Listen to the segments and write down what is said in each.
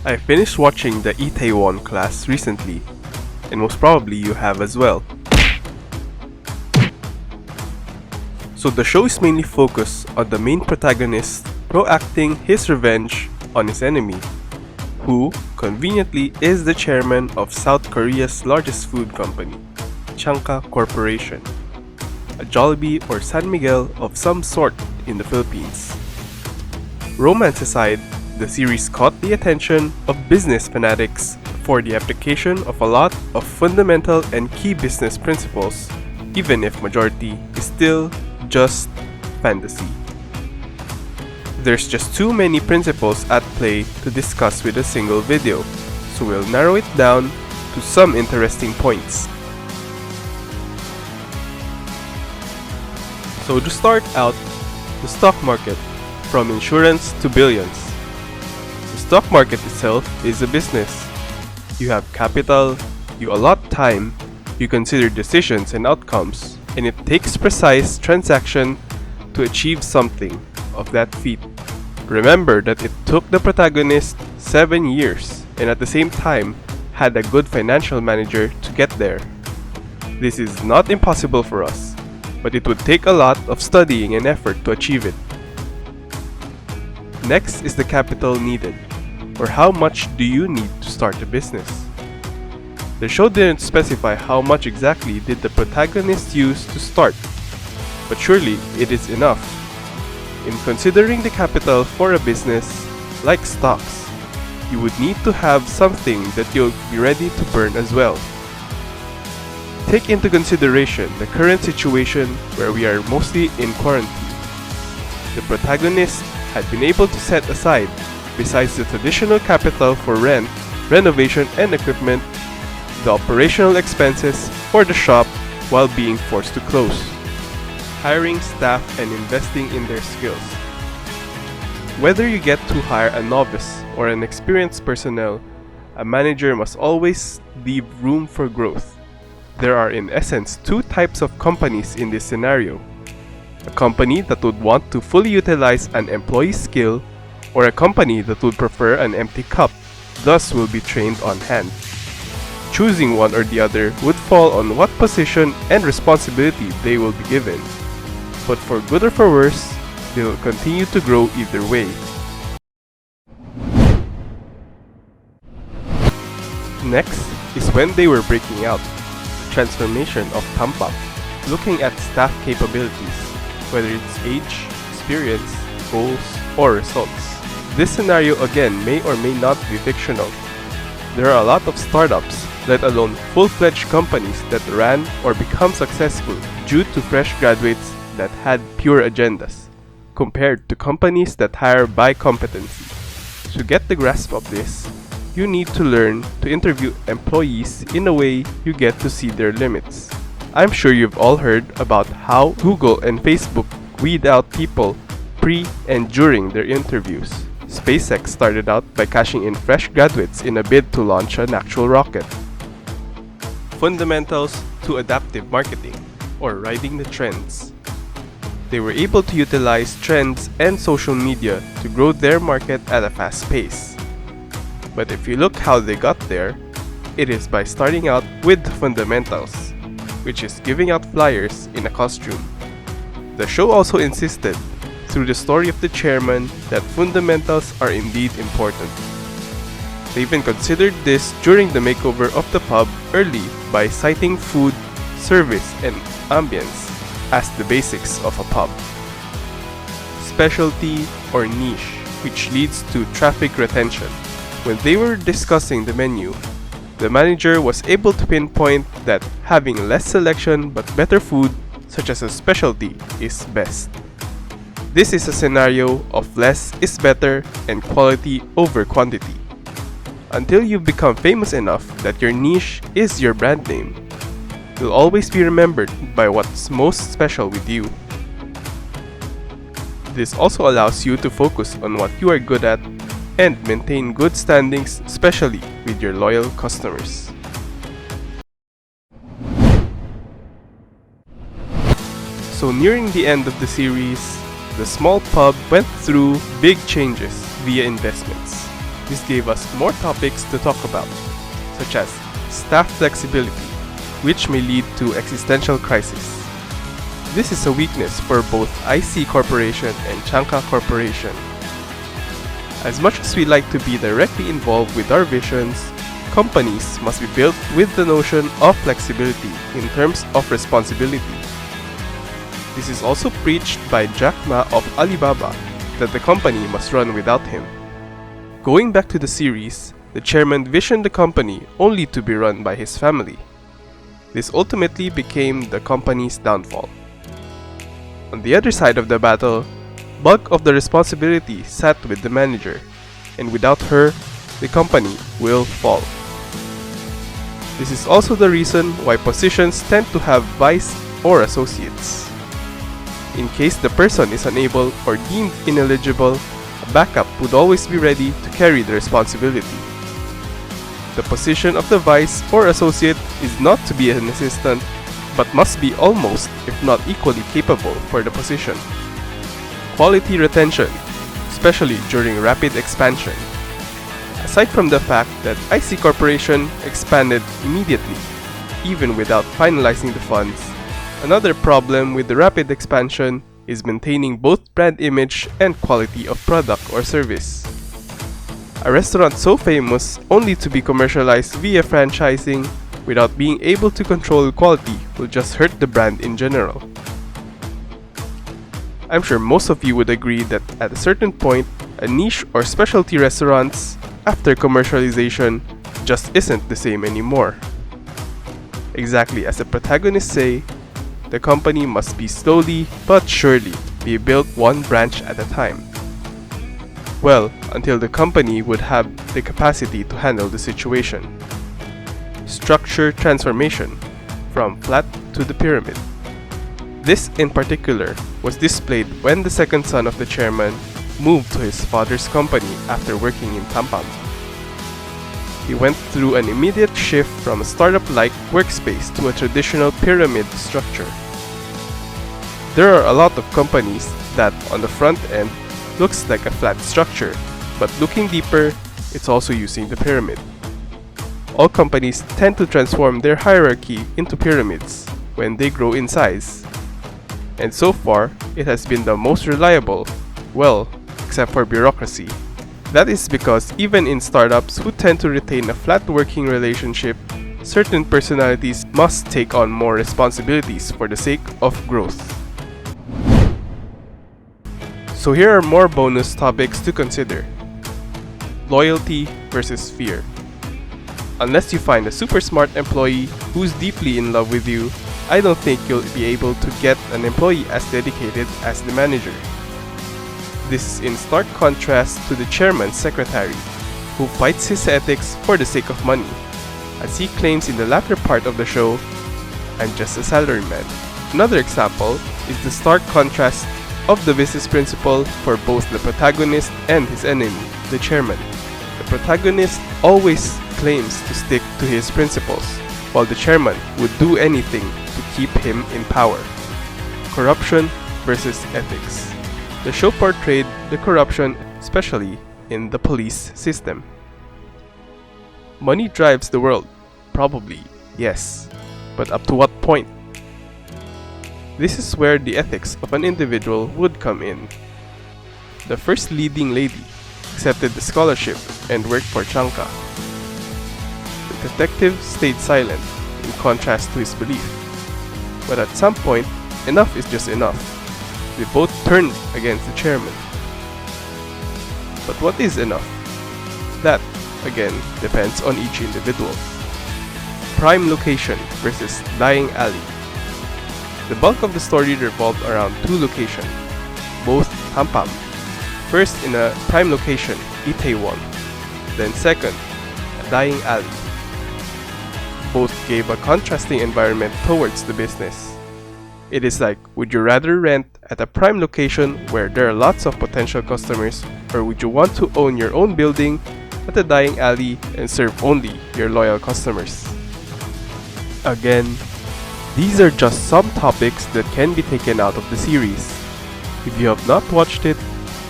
I finished watching the Itaewon Class recently, and most probably you have as well. So the show is mainly focused on the main protagonist proacting his revenge on his enemy, who, conveniently, is the chairman of South Korea's largest food company, Jangga Corporation, a Jollibee or San Miguel of some sort in the Philippines. Romance aside, the series caught the attention of business fanatics for the application of a lot of fundamental and key business principles, even if majority is still just fantasy. There's just too many principles at play to discuss with a single video, so we'll narrow it down to some interesting points. So to start out, the stock market, from insurance to billions. The stock market itself is a business. You have capital, you allot time, you consider decisions and outcomes, and it takes precise transaction to achieve something of that feat. Remember that it took the protagonist 7 years and at the same time had a good financial manager to get there. This is not impossible for us, but it would take a lot of studying and effort to achieve it. Next is the capital needed, or how much do you need to start a business? The show didn't specify how much exactly did the protagonist use to start, but surely it is enough. In considering the capital for a business, like stocks, you would need to have something that you'll be ready to burn as well. Take into consideration the current situation where we are mostly in quarantine. The protagonist had been able to set aside, besides the traditional capital for rent, renovation and equipment, the operational expenses for the shop while being forced to close, hiring staff and investing in their skills. Whether you get to hire a novice or an experienced personnel, a manager must always leave room for growth. There are in essence two types of companies in this scenario. A company that would want to fully utilize an employee's skill, or a company that would prefer an empty cup, thus will be trained on hand. Choosing one or the other would fall on what position and responsibility they will be given. But for good or for worse, they will continue to grow either way. Next is when they were breaking out, the transformation of Tampak, looking at staff capabilities, whether it's age, experience, goals, or results. This scenario again may or may not be fictional. There are a lot of startups, let alone full-fledged companies that ran or become successful due to fresh graduates that had pure agendas, compared to companies that hire by competency. To get the grasp of this, you need to learn to interview employees in a way you get to see their limits. I'm sure you've all heard about how Google and Facebook weed out people pre and during their interviews. SpaceX started out by cashing in fresh graduates in a bid to launch an actual rocket. Fundamentals to adaptive marketing, or riding the trends. They were able to utilize trends and social media to grow their market at a fast pace. But if you look how they got there, it is by starting out with the fundamentals, which is giving out flyers in a costume. The show also insisted, through the story of the chairman, that fundamentals are indeed important. They even considered this during the makeover of the pub early by citing food, service, and ambience as the basics of a pub. Specialty or niche, which leads to traffic retention. When they were discussing the menu, the manager was able to pinpoint that having less selection but better food, such as a specialty, is best. This is a scenario of less is better and quality over quantity. Until you become famous enough that your niche is your brand name, you'll always be remembered by what's most special with you. This also allows you to focus on what you are good at and maintain good standings, especially with your loyal customers. So nearing the end of the series, the small pub went through big changes via investments. This gave us more topics to talk about, such as staff flexibility, which may lead to existential crisis. This is a weakness for both IC Corporation and Jangga Corporation. As much as we like to be directly involved with our visions, companies must be built with the notion of flexibility in terms of responsibility. This is also preached by Jack Ma of Alibaba, that the company must run without him. Going back to the series, the chairman visioned the company only to be run by his family. This ultimately became the company's downfall. On the other side of the battle, bulk of the responsibility sat with the manager, and without her, the company will fall. This is also the reason why positions tend to have vice or associates. In case the person is unable or deemed ineligible, a backup would always be ready to carry the responsibility. The position of the vice or associate is not to be an assistant, but must be almost, if not equally capable for the position. Quality retention, especially during rapid expansion. Aside from the fact that IC Corporation expanded immediately, even without finalizing the funds, another problem with the rapid expansion is maintaining both brand image and quality of product or service. A restaurant so famous only to be commercialized via franchising without being able to control quality will just hurt the brand in general. I'm sure most of you would agree that at a certain point, a niche or specialty restaurants, after commercialization, just isn't the same anymore. Exactly as the protagonists say, the company must be slowly but surely be built one branch at a time. Well, until the company would have the capacity to handle the situation. Structure transformation, from flat to the pyramid. This in particular was displayed when the second son of the chairman moved to his father's company after working in Tampam. He went through an immediate shift from a startup-like workspace to a traditional pyramid structure. There are a lot of companies that, on the front end, looks like a flat structure, but looking deeper, it's also using the pyramid. All companies tend to transform their hierarchy into pyramids when they grow in size. And so far, it has been the most reliable, well, except for bureaucracy. That is because even in startups who tend to retain a flat working relationship, certain personalities must take on more responsibilities for the sake of growth. So here are more bonus topics to consider. Loyalty versus fear. Unless you find a super smart employee who's deeply in love with you, I don't think you'll be able to get an employee as dedicated as the manager. This is in stark contrast to the chairman's secretary, who fights his ethics for the sake of money. As he claims in the latter part of the show, "I'm just a salaryman." Another example is the stark contrast of the business principle for both the protagonist and his enemy, the chairman. The protagonist always claims to stick to his principles, while the chairman would do anything to keep him in power. Corruption versus ethics. The show portrayed the corruption, especially in the police system. Money drives the world. Probably, yes. But up to what point? This is where the ethics of an individual would come in. The first leading lady accepted the scholarship and worked for Jangga. The detective stayed silent in contrast to his belief. But at some point, enough is just enough. They both turned against the chairman. But what is enough? That, again, depends on each individual. Prime location versus dying alley. The bulk of the story revolved around two locations, both Tampam. First in a prime location, Itaewon. Then second, a dying alley. Both gave a contrasting environment towards the business. It is like, would you rather rent at a prime location where there are lots of potential customers, or would you want to own your own building at a dying alley and serve only your loyal customers? Again, these are just some topics that can be taken out of the series. If you have not watched it,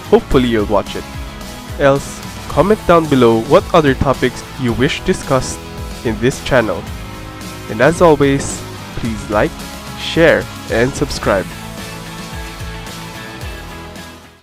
hopefully you'll watch it. Else, Comment down below what other topics you wish discussed in this channel. And as always, please like, share, and subscribe.